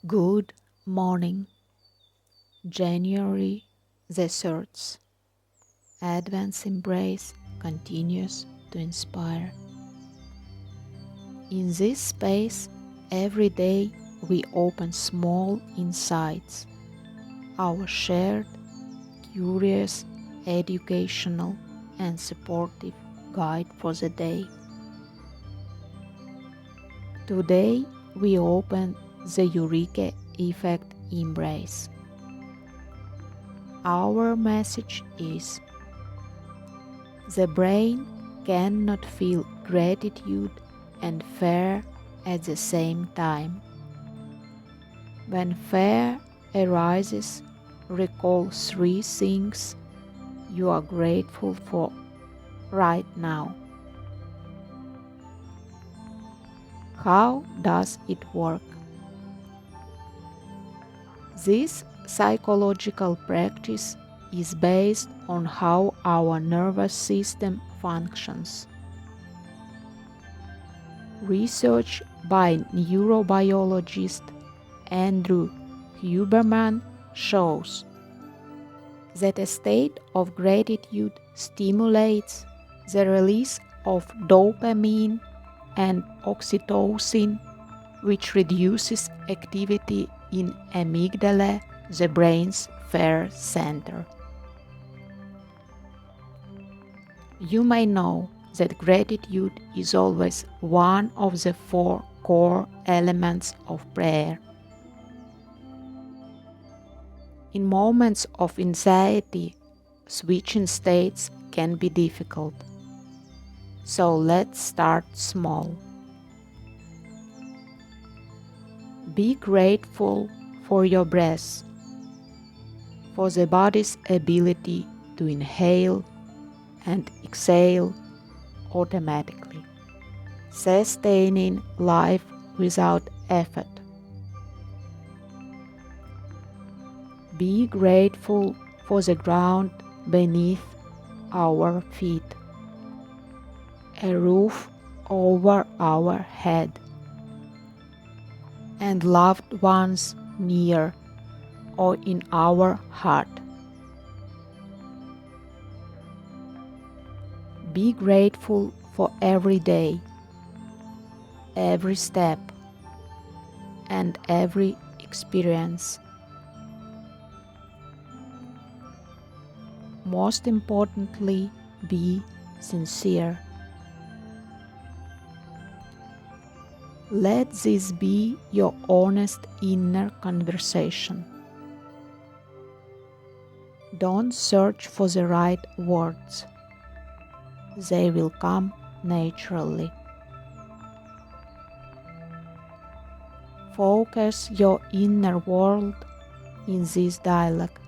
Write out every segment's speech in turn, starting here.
Good morning, January the 3rd. Advent's embrace continues to inspire. In this space, every day we open small insights, our shared, curious, educational, and supportive guide for the day. Today, we open the Eureka Effect embrace. Our message is: the brain cannot feel gratitude and fear at the same time. When fear arises, recall 3 things you are grateful for right now. How does it work? This psychological practice is based on how our nervous system functions. Research by neurobiologist Andrew Huberman shows that a state of gratitude stimulates the release of dopamine and oxytocin, which reduces activity in amygdala, the brain's fear center. You may know that gratitude is always one of the 4 core elements of prayer. In moments of anxiety, switching states can be difficult. So let's start small. Be grateful for your breath, for the body's ability to inhale and exhale automatically, sustaining life without effort. Be grateful for the ground beneath our feet, a roof over our head, and loved ones near or in our heart. Be grateful for every day, every step, and every experience. Most importantly, be sincere. Let this be your honest inner conversation. Don't search for the right words. They will come naturally. Focus your inner world in this dialogue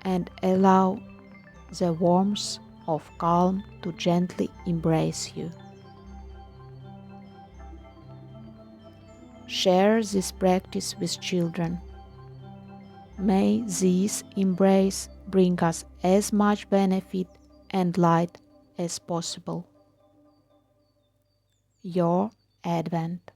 and allow the warmth of calm to gently embrace you. Share this practice with children. May this embrace bring us as much benefit and light as possible. Your Advent.